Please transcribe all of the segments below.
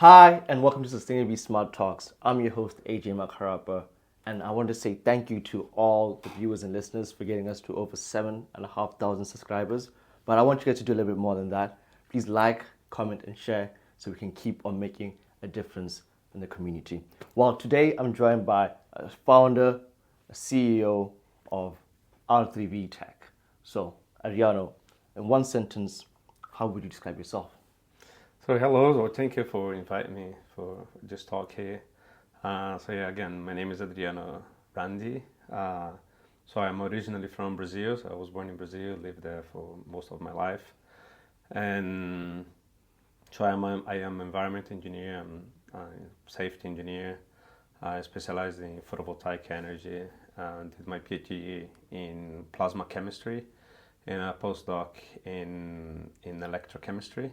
Hi, and welcome to Sustainably Smart Talks. I'm your host, Adriano Randi, and I want to say thank you to all the viewers and listeners for getting us to over 7,500 subscribers. But I want you guys to do a little bit more than that. Please like, comment, and share so we can keep on making a difference in the community. Well, today I'm joined by a founder, a CEO of R3V Tech. So, Adriano, in one sentence, how would you describe yourself? So hello, so thank you for inviting me for this talk here. Again, my name is Adriano Randi. So I'm originally from Brazil. So I was born in Brazil, lived there for most of my life. And so I am environment engineer, I'm a safety engineer. I specialize in photovoltaic energy and did my PhD in plasma chemistry and a postdoc in electrochemistry.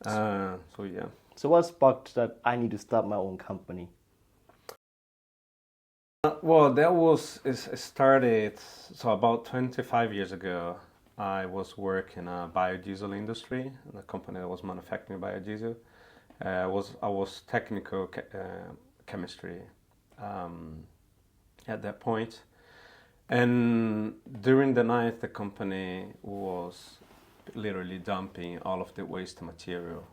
So what sparked that I need to start my own company? It started, so about 25 years ago, I was working in a biodiesel industry, a company that was manufacturing biodiesel. I was technical chemistry at that point. And during the night, the company was literally dumping all of the waste material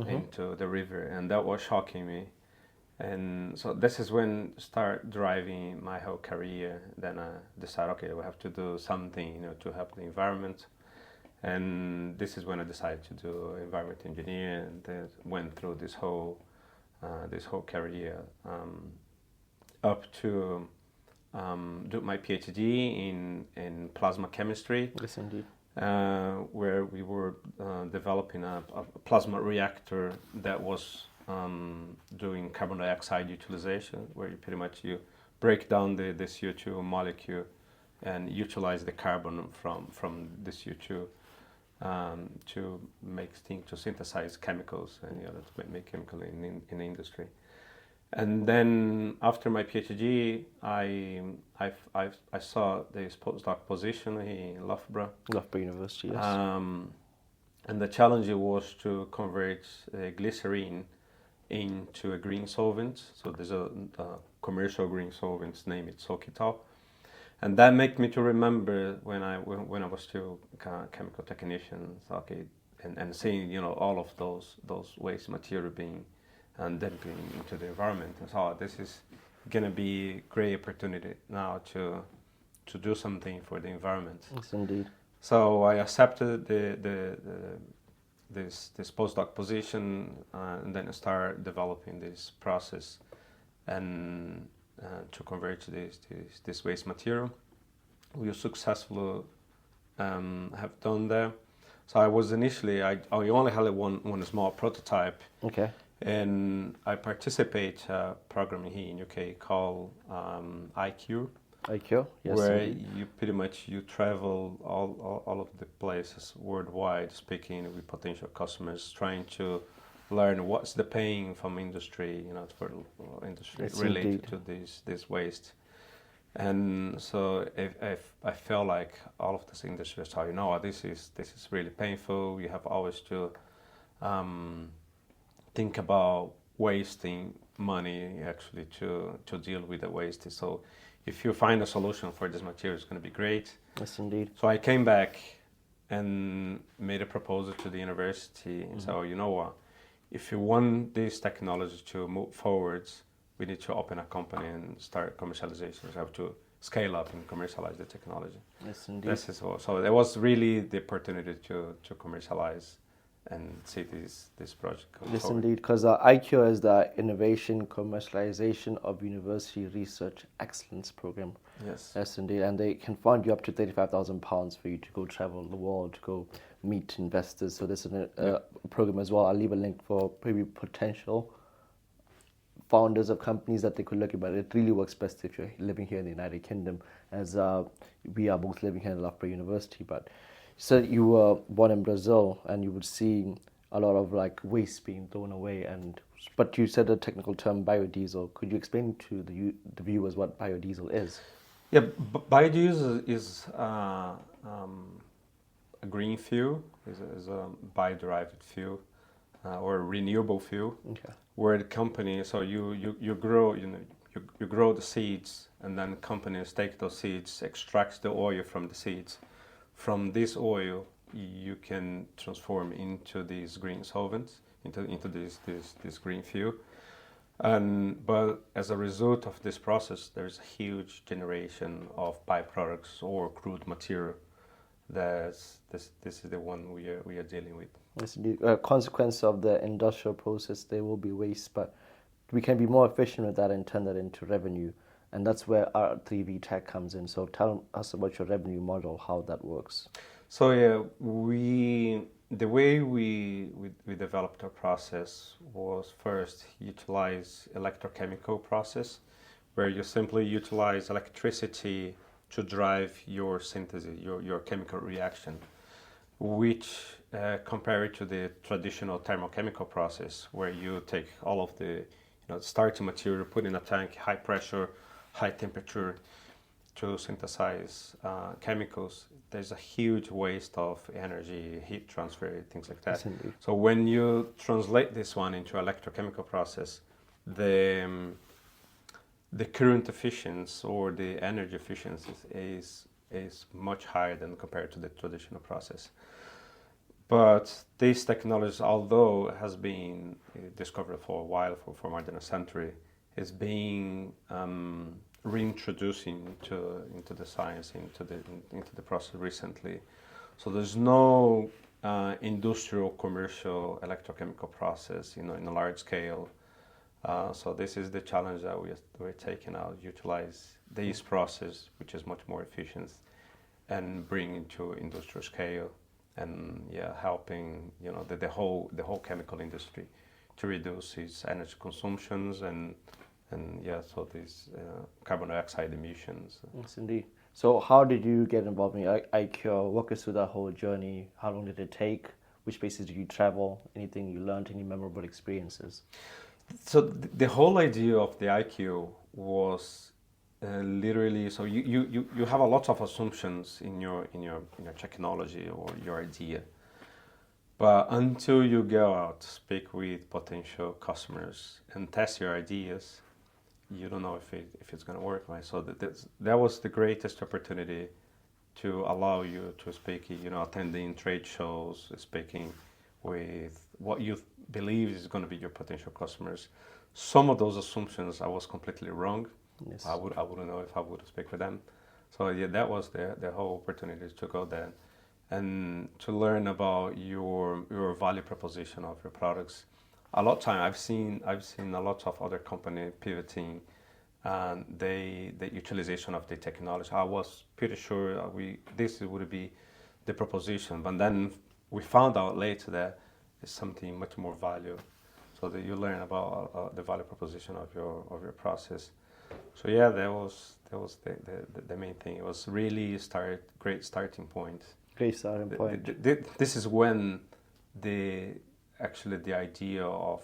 into the river, and that was shocking me. And so this is when start driving my whole career. Then I decided, okay, we have to do something, to help the environment. And this is when I decided to do environment engineer, and then went through this whole career up to do my PhD in plasma chemistry. Yes, indeed. Where we were developing a plasma reactor that was doing carbon dioxide utilization, where you break down the CO2 molecule and utilize the carbon from the CO2 to synthesize chemicals and to make chemical in the industry. And then after my PhD, I saw this postdoc position in Loughborough University, yes. And the challenge was to convert glycerine into a green solvent. So there's a commercial green solvent, name it Solketal. And that made me to remember when I was still a chemical technician, okay, and seeing all of those waste material being and dumping into the environment. And so this is going to be a great opportunity now to do something for the environment. Yes, indeed. So I accepted this postdoc position, and then I started developing this process and to convert this waste material. We successfully have done that. So I was initially I only had one small prototype. Okay. And I participate in a program here in UK called ICURe. ICURe, yes. Where indeed. you travel all of the places worldwide, speaking with potential customers, trying to learn what's the pain from industry, for industry Yes, related indeed. to this waste. And so I felt like all of this industry are, this is really painful. You have always to think about wasting money actually to deal with the waste. So if you find a solution for this material, it's going to be great. Yes, indeed. So I came back and made a proposal to the university and said, you know what, if you want this technology to move forwards, we need to open a company and start commercialization. We have to scale up and commercialize the technology. Yes, indeed. This is all. So there was really the opportunity to commercialize and see this project go Yes, forward. indeed, because ICURe is the Innovation Commercialization of University Research Excellence Program. Yes. Yes, indeed, and they can fund you up to £35,000 for you to go travel the world, to go meet investors. So this is a program as well. I'll leave a link for maybe potential founders of companies that they could look at, but it really works best if you're living here in the United Kingdom, as we are both living here in Loughborough University. But so you were born in Brazil, and you would see a lot of waste being thrown away. But you said the technical term biodiesel. Could you explain to the viewers what biodiesel is? Yeah, biodiesel is a green fuel, is a bio-derived fuel or renewable fuel, Okay. where the company, so you grow, you grow the seeds, and then companies take those seeds, extracts the oil from the seeds. From this oil, you can transform into these green solvents, into this green fuel. But as a result of this process, there's a huge generation of byproducts or crude material. This is the one we are dealing with. It's the consequence of the industrial process. There will be waste, but we can be more efficient with that and turn that into revenue. And that's where R3V Tech comes in. So tell us about your revenue model, how that works. So yeah, the way we developed our process was first utilize electrochemical process, where you simply utilize electricity to drive your synthesis, your chemical reaction, which compared to the traditional thermochemical process, where you take all of the starting material, put in a tank, high pressure, high temperature to synthesize chemicals. There's a huge waste of energy, heat transfer, things like that. So when you translate this one into electrochemical process, the current efficiency or the energy efficiency is much higher than compared to the traditional process. But this technology, although it has been discovered for a while, for more than a century, is being reintroduced into the science, into the process recently. So there's no industrial, commercial electrochemical process, in a large scale. So this is the challenge that we're taking out: utilize this process, which is much more efficient, and bring into industrial scale. And helping the whole chemical industry to reduce its energy consumptions and so these carbon dioxide emissions. Yes, indeed. So how did you get involved in ICURe? Walk us through that whole journey. How long did it take? Which places did you travel? Anything you learned? Any memorable experiences? So the whole idea of the ICURe was literally, so you have a lot of assumptions in your technology or your idea, but until you go out, speak with potential customers and test your ideas, you don't know if it's going to work, right? So that was the greatest opportunity to allow you to speak, attending trade shows, speaking with what you believe is going to be your potential customers. Some of those assumptions I was completely wrong. Yes. I wouldn't know if I would speak with them. So that was the whole opportunity to go there and to learn about your value proposition of your products. A lot of time I've seen a lot of other companies pivoting and the utilization of the technology. I was pretty sure this would be the proposition, but then we found out later that it's something much more value. So that you learn about the value proposition of your process. So that was the main thing. It was really great starting point. Great starting point. This is when the idea of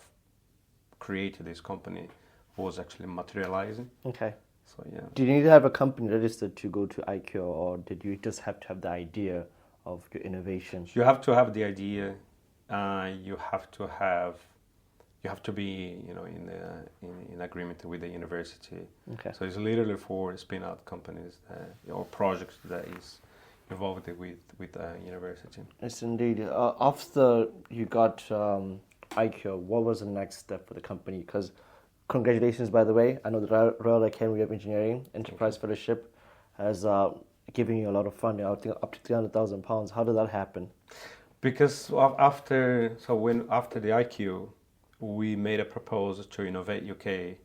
creating this company was actually materializing. Okay. So Did you need to have a company registered to go to ICURe, or did you just have to have the idea of your innovation? You have to have the idea. You have to be, in agreement with the university. Okay. So it's literally for spin-out companies or projects that is involved with university. Yes, indeed. After you got ICURe, what was the next step for the company? Because congratulations, by the way. I know the Royal Academy of Engineering Enterprise Fellowship has given you a lot of funding, I think up to £300,000. How did that happen? Because after the ICURe, we made a proposal to Innovate UK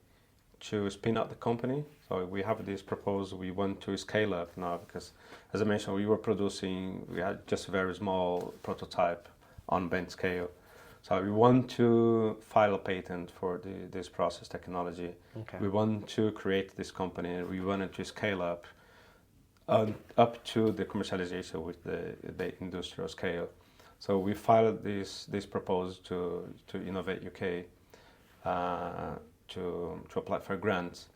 to spin out the company. So we have this proposal. We want to scale up now because, as I mentioned, we had just a very small prototype on bench scale. So we want to file a patent for this process technology. Okay. We want to create this company, and we wanted to scale up to the commercialization with the industrial scale. So we filed this proposal to Innovate UK to apply for grants,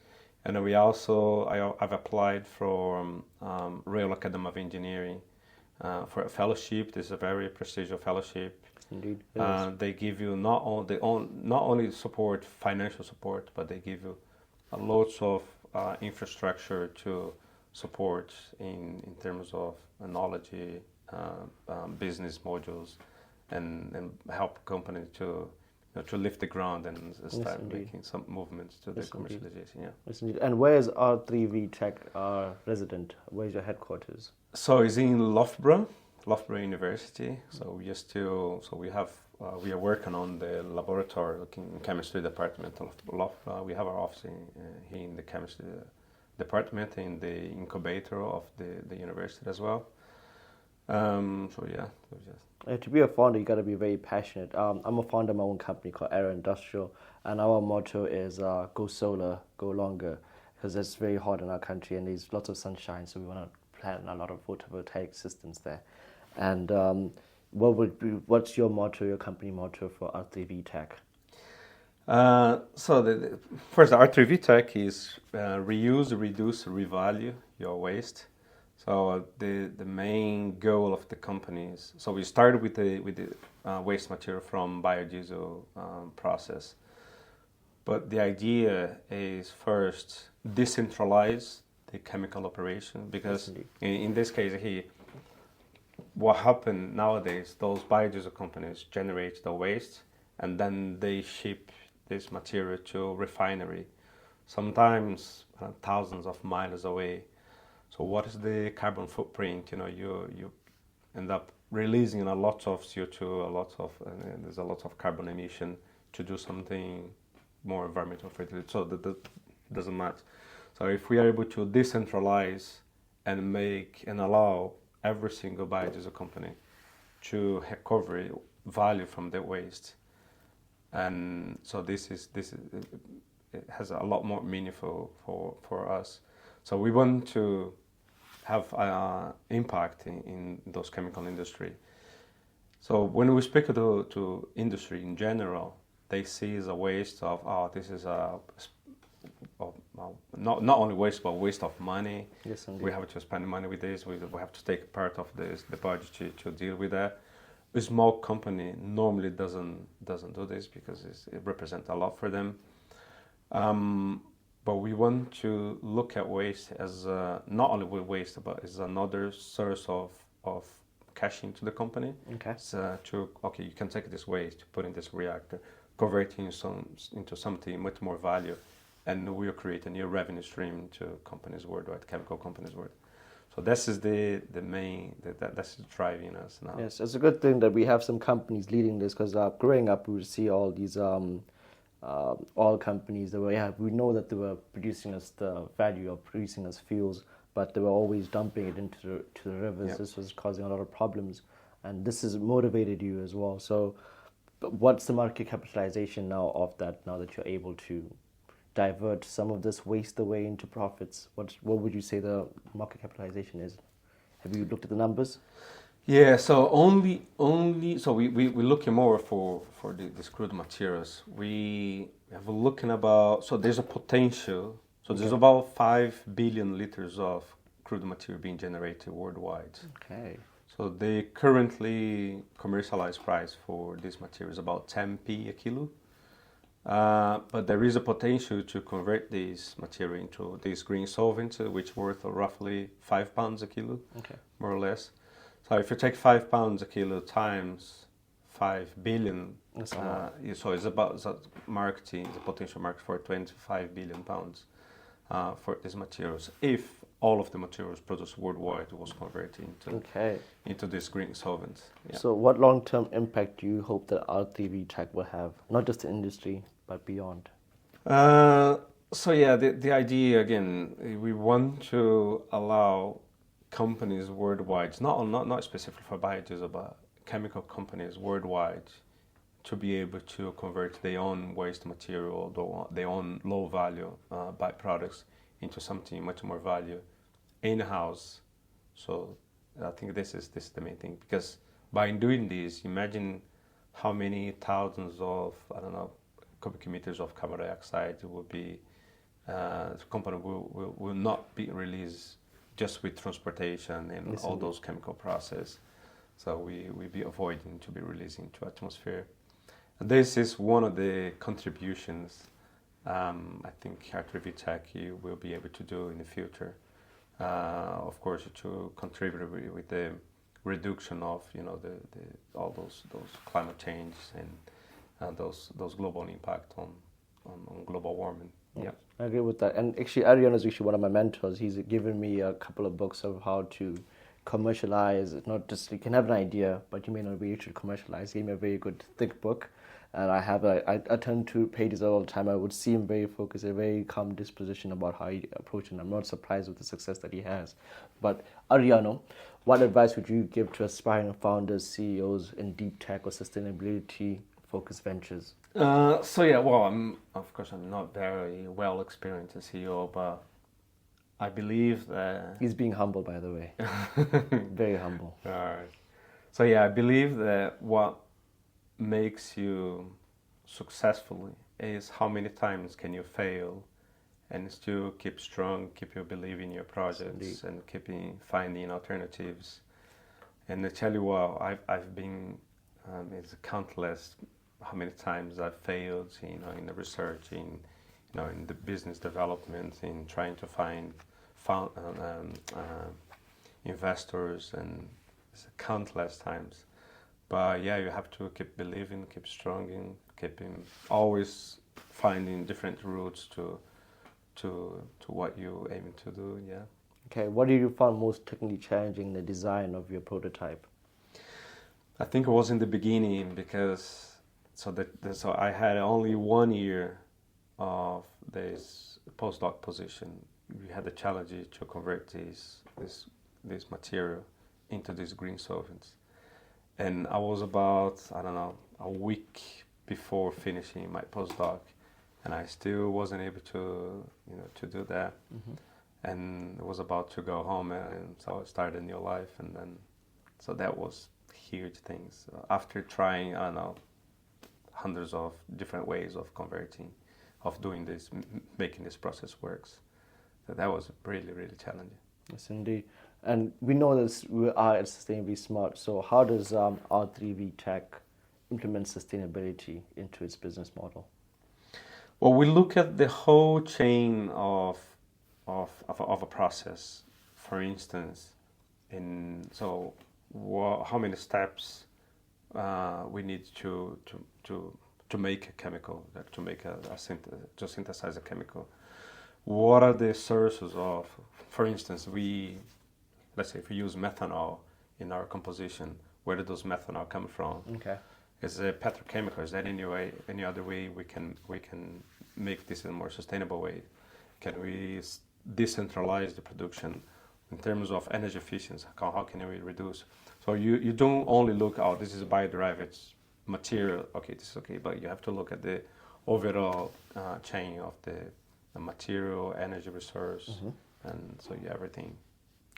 and then I've applied for Royal Academy of Engineering for a fellowship. This is a very prestigious fellowship. indeed. Yes. They give you not only support, financial support, but they give you lots of infrastructure to support in terms of knowledge, business modules, and help companies to lift the ground and start making some movements to the commercialization. Yeah. Yes, indeed. And where is R3V Tech resident? Where is your headquarters? So it's in Loughborough University. So we are working on the laboratory, looking chemistry department of Loughborough. We have our office here in the chemistry department, in the incubator of the university as well. To be a founder, you got to be very passionate. I'm a founder of my own company called Aero Industrial, and our motto is go solar, go longer, because it's very hot in our country and there's lots of sunshine, so we want to plant a lot of photovoltaic systems there. And what's your motto, your company motto for R3V Tech? First, the R3V Tech is reuse, reduce, revalue your waste. So the main goal of the company is, so we started with the waste material from biodiesel process, but the idea is first decentralize the chemical operation, because in this case here, what happened nowadays, those biodiesel companies generate the waste and then they ship this material to refinery, sometimes thousands of miles away. So what is the carbon footprint? You end up releasing a lot of CO2, there's a lot of carbon emission to do something more environmental friendly. So that doesn't match. So if we are able to decentralize and allow every single biodiesel company to recover value from their waste, and so this it has a lot more meaningful for us. So we want to have impact in those chemical industry. So when we speak to industry in general, they see as a waste of this is not only waste, but waste of money. Yes, indeed. We have to spend money with this. We have to take part of the budget to deal with that. A small company normally doesn't do this because it represents a lot for them. But we want to look at waste as not only waste, but as another source of cash into the company. Okay. So you can take this waste, put in this reactor, convert it into something much more value, and we'll create a new revenue stream to companies worldwide, chemical companies worldwide. So this is the main, that's driving us now. Yes, it's a good thing that we have some companies leading this, because growing up we would see all these oil companies that we know that they were producing us the value of producing us fuels, but they were always dumping it into the rivers. Yep. This was causing a lot of problems, and this has motivated you as well. So what's the market capitalization now of that, now that you're able to divert some of this waste away into profits? What would you say the market capitalization is? Have you looked at the numbers? Yeah, so so we're looking more for these crude materials. We have looking about, so there's a potential, so there's about 5 billion liters of crude material being generated worldwide. Okay. So the currently commercialized price for this material is about 10p a kilo. But there is a potential to convert this material into this green solvent, which worth roughly £5 a kilo, more or less. So if you take £5 a kilo times 5 billion, so it's about the potential market for 25 billion pounds for these materials. If all of the materials produced worldwide was converted into this green solvent. Yeah. So what long-term impact do you hope that R3V Tech will have, not just the industry, but beyond? The idea, again, we want to allow companies worldwide, not specifically for biodiesel, but chemical companies worldwide, to be able to convert their own waste material, their own low-value byproducts into something much more value in-house. So I think this is the main thing, because by doing this, imagine how many thousands of cubic meters of carbon dioxide will be the company will not be released just with transportation and all those chemical process. So we be avoiding to be releasing to atmosphere. And this is one of the contributions I think R3V Tech will be able to do in the future. Of course, to contribute with the reduction of all those climate change and those global impact on global warming. Yeah, I agree with that. And actually, Adriano is actually one of my mentors. He's given me a couple of books of how to commercialize. Not just you can have an idea, but you may not be able to commercialize. He gave me a very good thick book, and I turn to pages all the time. I would see him very focused, a very calm disposition about how he approaches, and I'm not surprised with the success that he has. But Adriano, what advice would you give to aspiring founders, CEOs in deep tech or sustainability focused ventures? I'm not very well experienced as CEO, but I believe that he's being humble, by the way. Very humble. All right. So I believe that what makes you successful is how many times can you fail and still keep strong, keep you believe in your projects. Indeed. And keeping finding alternatives. And I tell you what, I've been it's countless how many times I've failed, in the research, in the business development, in trying to find investors, and it's countless times. But you have to keep believing, keep strong, and keeping always finding different routes to what you aim to do. Yeah. Okay. What did you find most technically challenging in the design of your prototype? I think it was in the beginning because so I had only 1 year of this postdoc position. We had the challenge to convert this material into these green solvents, and I was about a week before finishing my postdoc, and I still wasn't able to do that. Mm-hmm. And I was about to go home, and so I started a new life, and then so that was huge things. After trying hundreds of different ways of converting, of doing this, making this process works. So that was really, really challenging. Yes, indeed. And we know that we are at Sustainably Smart. So how does R3V Tech implement sustainability into its business model? Well, we look at the whole chain of a process. For instance, how many steps we need to make a chemical, to synthesize a chemical. What are the sources of, for instance, let's say if we use methanol in our composition, where do those methanol come from? Okay. Is it petrochemical? Is that any other way we can make this in a more sustainable way? Can we decentralize the production in terms of energy efficiency? How can we reduce? So you don't only look, this is a bio-derived material, okay, this is okay, but you have to look at the overall chain of the material, energy resource, mm-hmm. and so everything.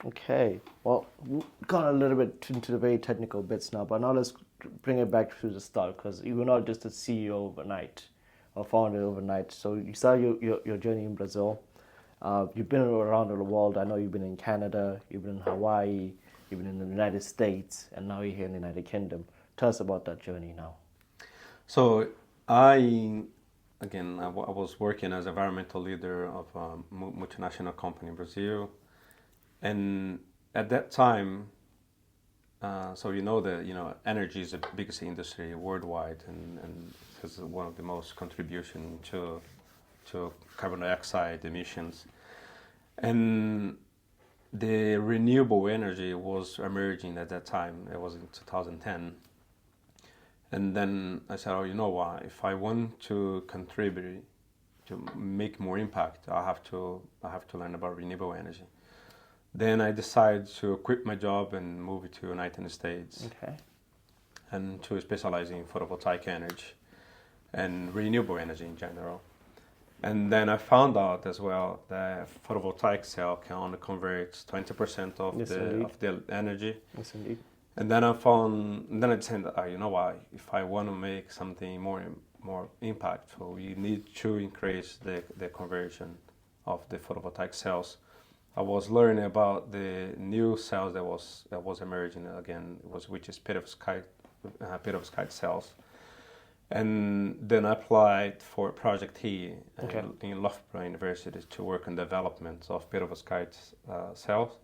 Okay, well, we've gone a little bit into the very technical bits now, but now let's bring it back to the start, because you were not just a CEO overnight or founder overnight. So you started your journey in Brazil. You've been around the world. I know you've been in Canada, you've been in Hawaii, you've been in the United States, and now you're here in the United Kingdom. Tell us about that journey now. So I was working as environmental leader of a multinational company in Brazil. And at that time, energy is the biggest industry worldwide, and has one of the most contribution to carbon dioxide emissions. And the renewable energy was emerging at that time. It was in 2010. And then I said, if I want to contribute to make more impact, I have to learn about renewable energy. Then I decided to quit my job and move to the United States. Okay. And to specialize in photovoltaic energy and renewable energy in general. And then I found out as well that photovoltaic cell can only convert 20% of the energy. Yes, indeed. And then I decided, if I want to make something more impactful, you need to increase the conversion of the photovoltaic cells. I was learning about the new cells that was emerging again, which is perovskite cells, and then I applied for a project here in Loughborough University to work on development of perovskite cells.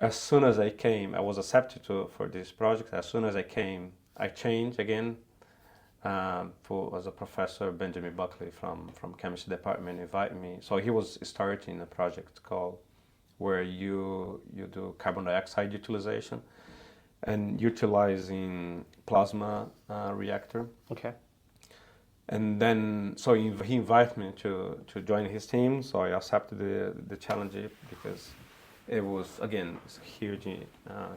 As soon as I came, I was accepted for this project. As soon as I came, I changed again. As a professor, Benjamin Buckley from chemistry department invited me. So he was starting a project called where you do carbon dioxide utilization and utilizing plasma reactor. Okay. And then so he invited me to join his team. So I accepted the challenge because it was again it's huge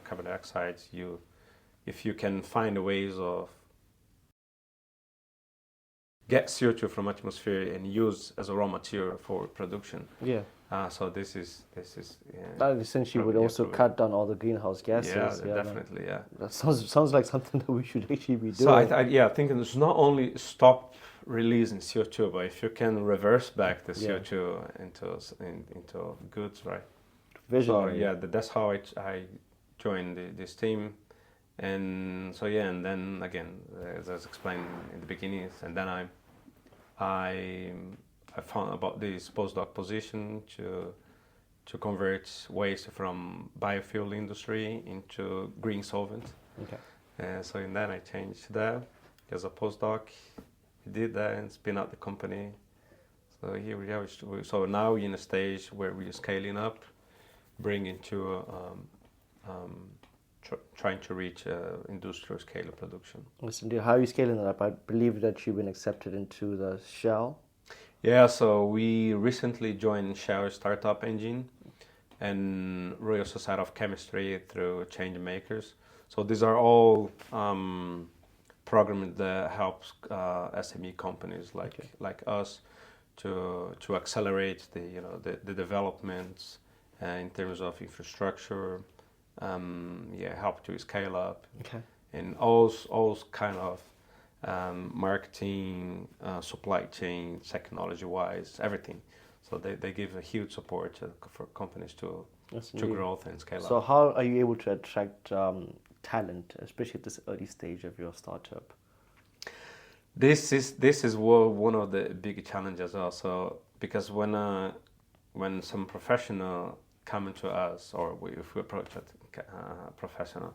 carbon dioxide. If you can find ways of get CO2 from atmosphere and use as a raw material for production. Yeah. So this is that essentially would also cut down all the greenhouse gases. Yeah, definitely. Yeah. That sounds like something that we should actually be doing. So I think it's not only stop releasing CO2, but if you can reverse back the CO2 into goods, right? Visionary. So that's how I joined this team. And so and then again, as I was explained in the beginning, and then I found about this postdoc position to convert waste from biofuel industry into green solvent. Okay. So and then I changed that as a postdoc. We did that and spin out the company. So here we are. So now we're in a stage where we're scaling up, bringing to trying to reach industrial scale of production. Listen, how are you scaling that up? I believe that you've been accepted into the Shell. Yeah, so we recently joined Shell Startup Engine and Royal Society of Chemistry through Change Makers. So these are all programs that helps SME companies like us to accelerate the developments in terms of infrastructure. Help to scale up, and all kind of marketing, supply chain, technology-wise, everything. So they give a huge support for companies to grow and scale up. So how are you able to attract talent, especially at this early stage of your startup? This is one of the big challenges also, because when some professional come to us, or if we approach a professional,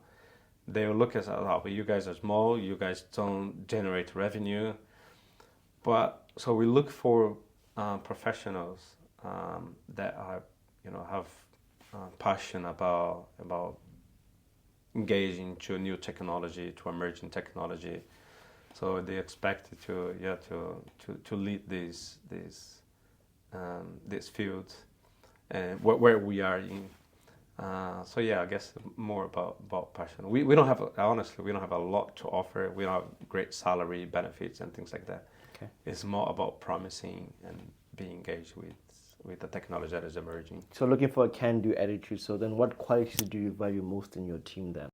they will look at us, but you guys are small, you guys don't generate revenue. But so we look for professionals that are, have passion about engaging to new technology, to emerging technology. So they expect to lead this field, where we are in. I guess more about passion. We don't have a lot to offer. We don't have great salary, benefits, and things like that. Okay. It's more about promising and being engaged with the technology that is emerging. So looking for a can-do attitude. So then what qualities do you value most in your team then?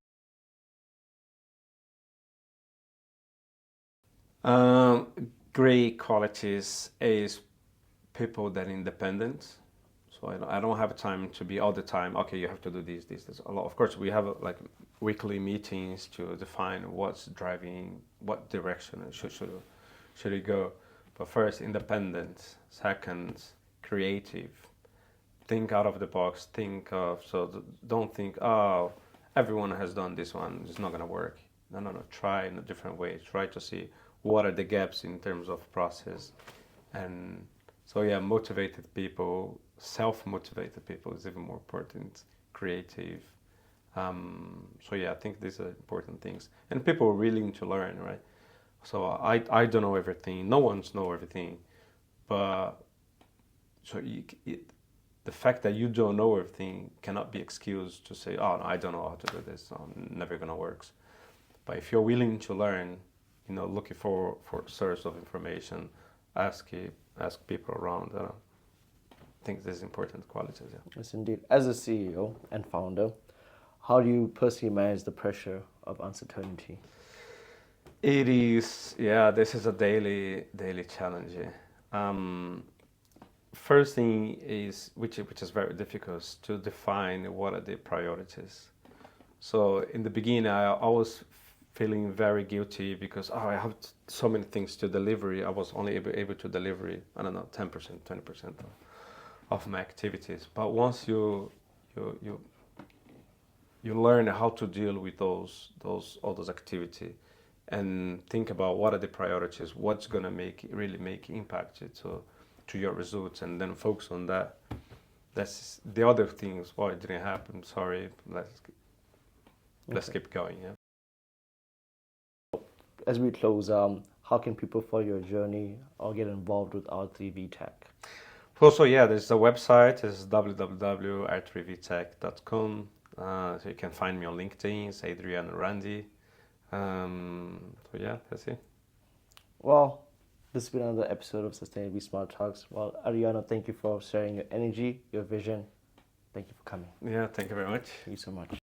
Great qualities is people that are independent. So I don't have time to be all the time, okay, you have to do this. A lot. Of course, we have weekly meetings to define what's driving, what direction should it go. But first, independent. Second, creative. Think out of the box. Don't think, everyone has done this one, it's not going to work. No. Try in a different way. Try to see what are the gaps in terms of process. And motivated people, self-motivated people is even more important. Creative. I think these are important things. And people are willing to learn, right? So I don't know everything. No one's know everything. But the fact that you don't know everything cannot be excused to say, no, I don't know how to do this, so I'm never going to work. But if you're willing to learn, looking for source of information, ask people around. I think this is important qualities. Yeah. Yes, indeed. As a CEO and founder, how do you personally manage the pressure of uncertainty? It is, this is a daily challenge. first thing is, which is very difficult, is to define what are the priorities. So in the beginning, I was feeling very guilty because I have so many things to deliver. I was only able to deliver, I don't know, 10%, 20% of my activities. But once you learn how to deal with all those activities and think about what are the priorities, what's going to really make impact to your results, and then focus on that. That's the other things. Well, it didn't happen. Sorry. Let's keep going. Yeah. As we close, how can people follow your journey or get involved with R3V Tech? Also, there's a website. It's www.r3vtech.com. So you can find me on LinkedIn. It's Adriano Randi. That's it. Well, this has been another episode of Sustainably Smart Talks. Well, Adriano, thank you for sharing your energy, your vision. Thank you for coming. Yeah, thank you very much. Thank you so much.